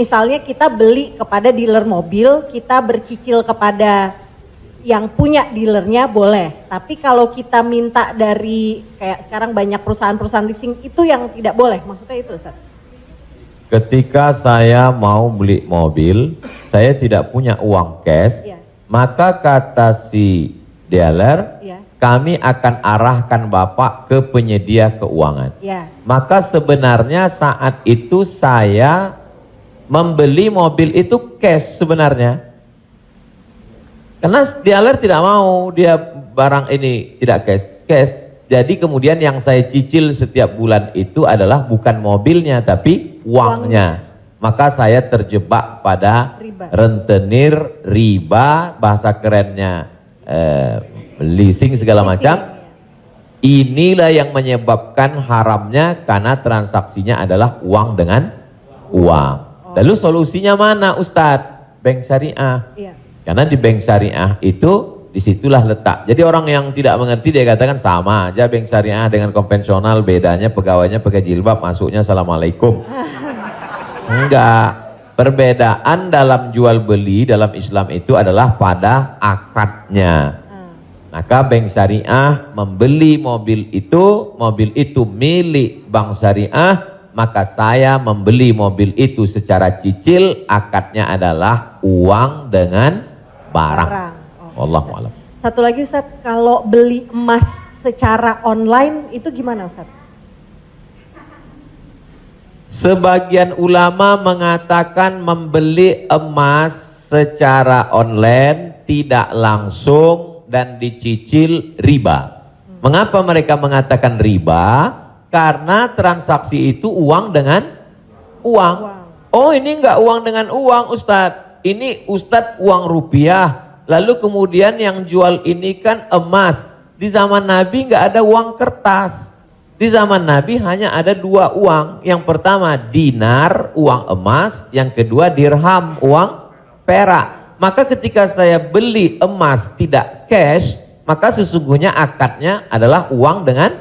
misalnya kita beli kepada dealer mobil, kita bercicil kepada yang punya dealernya boleh. Tapi kalau kita minta dari kayak sekarang banyak perusahaan-perusahaan leasing itu yang tidak boleh. Maksudnya itu, Ustaz? Ketika saya mau beli mobil, saya tidak punya uang cash, maka kata si dealer, kami akan arahkan Bapak ke penyedia keuangan. Maka sebenarnya saat itu saya membeli mobil itu cash sebenarnya. Karena dealer tidak mau dia barang ini tidak cash. Jadi kemudian yang saya cicil setiap bulan itu adalah bukan mobilnya tapi uangnya. Maka saya terjebak pada rentenir, riba, bahasa kerennya leasing segala macam. Inilah yang menyebabkan haramnya karena transaksinya adalah uang dengan uang. Lalu solusinya mana, Ustadz? Bank syariah. Karena di bank syariah itu disitulah letak. Jadi orang yang tidak mengerti dia katakan sama aja bank syariah dengan konvensional, bedanya pegawainya pakai jilbab, masuknya assalamualaikum. Enggak. Perbedaan dalam jual beli dalam Islam itu adalah pada akadnya. Maka bank syariah membeli mobil itu milik bank syariah, maka saya membeli mobil itu secara cicil, akadnya adalah uang dengan barang. Wallahu a'lam. Satu lagi, Ustaz, kalau beli emas secara online itu gimana, Ustaz? Sebagian ulama mengatakan membeli emas secara online tidak langsung dan dicicil riba. Mengapa mereka mengatakan riba? Karena transaksi itu uang dengan uang. Oh, ini enggak uang dengan uang, Ustadz. Ini Ustadz uang rupiah. Lalu kemudian yang jual ini kan emas. Di zaman Nabi enggak ada uang kertas. Di zaman Nabi hanya ada dua uang. Yang pertama dinar, uang emas. Yang kedua dirham, uang perak. Maka ketika saya beli emas tidak cash, maka sesungguhnya akadnya adalah uang dengan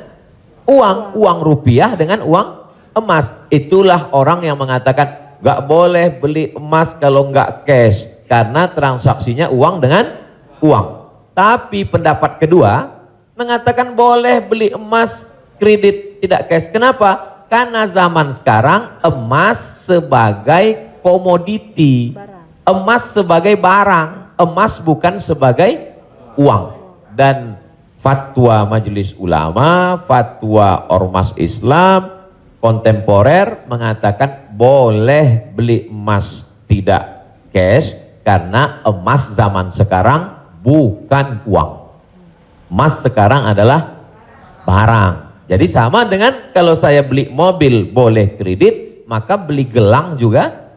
uang rupiah dengan uang emas. Itulah orang yang mengatakan nggak boleh beli emas kalau nggak cash, karena transaksinya uang dengan uang. Tapi pendapat kedua mengatakan boleh beli emas kredit tidak cash. Kenapa? Karena zaman sekarang emas sebagai komoditi, emas sebagai barang, emas bukan sebagai uang. Dan fatwa Majelis Ulama, fatwa Ormas Islam kontemporer mengatakan boleh beli emas tidak cash karena emas zaman sekarang bukan uang. Emas sekarang adalah barang. Jadi sama dengan kalau saya beli mobil boleh kredit, maka beli gelang juga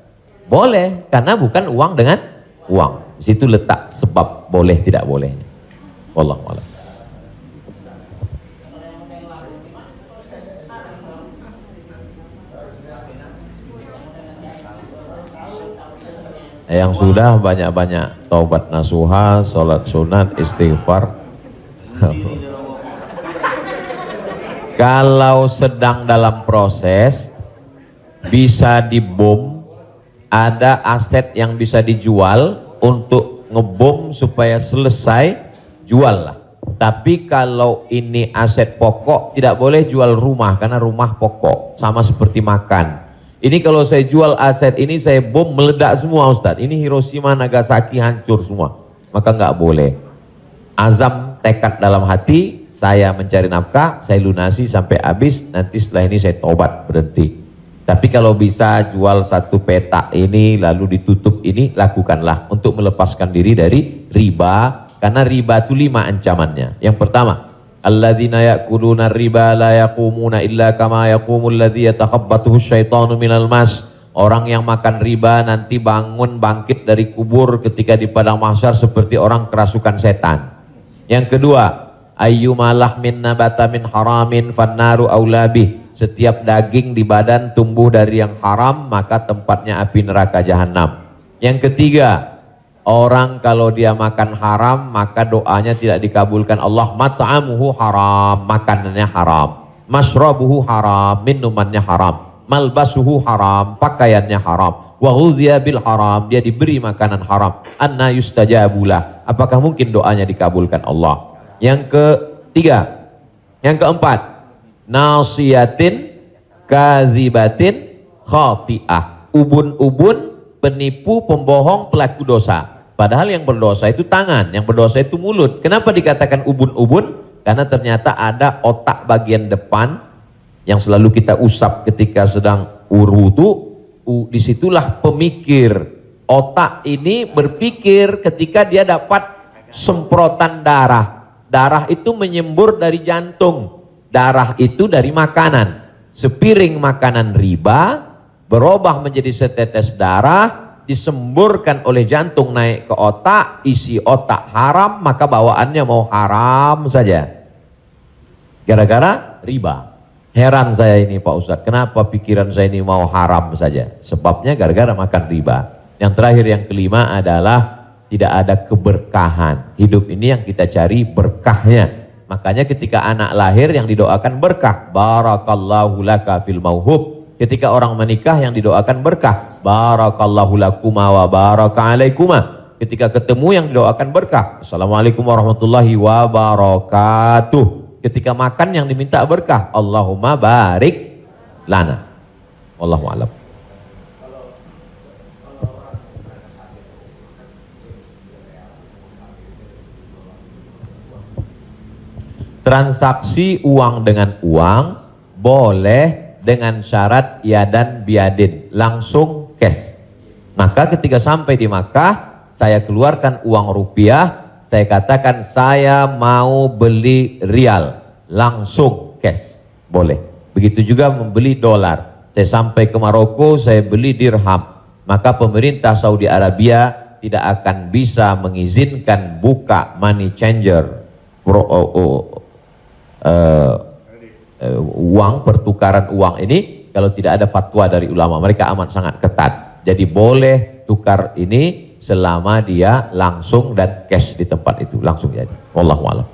boleh karena bukan uang dengan uang. Di situ letak sebab boleh tidak bolehnya. Wallahu a'lam. Yang sudah banyak-banyak taubat nasuha, sholat sunat, istighfar. Kalau sedang dalam proses bisa dibom, ada aset yang bisa dijual untuk ngebom supaya selesai, jual lah. Tapi kalau ini aset pokok tidak boleh jual rumah karena rumah pokok, sama seperti makan. Ini kalau saya jual aset ini saya bom meledak semua, Ustadz. Ini Hiroshima Nagasaki hancur semua, maka nggak boleh. Azam tekad dalam hati, saya mencari nafkah, saya lunasi sampai habis, nanti setelah ini saya tobat berhenti. Tapi kalau bisa jual satu petak ini lalu ditutup ini, lakukanlah untuk melepaskan diri dari riba, karena riba itu 5 ancamannya. Yang pertama, alladzina ya'kuluna riba la yaqumuna illa kama yaqumul ladzi yatakhabbathu syaitanu minal mas. Orang yang makan riba nanti bangun bangkit dari kubur ketika di padang mahsyar seperti orang kerasukan setan. Yang kedua, ayyuma lahmin nabata min haramin fannaru aula bih. Setiap daging di badan tumbuh dari yang haram, maka tempatnya api neraka jahanam. Yang ketiga, orang kalau dia makan haram, maka doanya tidak dikabulkan Allah. Mat'amuhu haram, makanannya haram. Mashrabuhu haram, minumannya haram. Malbasuhu haram, pakaiannya haram. wa ghuziya bil haram, dia diberi makanan haram, anna yustajabulah, apakah mungkin doanya dikabulkan Allah? Yang ketiga, yang keempat, nasiyatin kazibatin khati'ah, ubun-ubun, penipu, pembohong, pelaku dosa. Padahal yang berdosa itu tangan, yang berdosa itu mulut. Kenapa dikatakan ubun-ubun? Karena ternyata ada otak bagian depan yang selalu kita usap ketika sedang wudu. Disitulah pemikir. Otak ini berpikir ketika dia dapat semprotan darah. Darah itu menyembur dari jantung. Darah itu dari makanan. Sepiring makanan riba berubah menjadi setetes darah, disemburkan oleh jantung naik ke otak, isi otak haram, maka bawaannya mau haram saja. Gara-gara riba. Heran saya ini Pak Ustadz, kenapa pikiran saya ini mau haram saja? Sebabnya gara-gara makan riba. Yang terakhir, yang kelima adalah tidak ada keberkahan. Hidup ini yang kita cari berkahnya. Makanya ketika anak lahir yang didoakan berkah. Barakallahu laka fil mauhub. Ketika orang menikah yang didoakan berkah. Barakallahu lakuma wa baraka alaikuma. Ketika ketemu yang didoakan berkah. Assalamualaikum warahmatullahi wabarakatuh. Ketika makan yang diminta berkah, Allahumma barik lana. Wallahu a'lam. Transaksi uang dengan uang boleh dengan syarat yadan biadin, langsung cash. Maka ketika sampai di Makkah, saya keluarkan uang rupiah, saya katakan saya mau beli rial, langsung cash, boleh. Begitu juga membeli dolar. Saya sampai ke Maroko, saya beli dirham. Maka pemerintah Saudi Arabia tidak akan bisa mengizinkan buka money changer, uang, pertukaran uang ini kalau tidak ada fatwa dari ulama. Mereka amat sangat ketat. Jadi boleh tukar ini selama dia langsung dan cash di tempat itu, langsung jadi. Wallahu a'lam.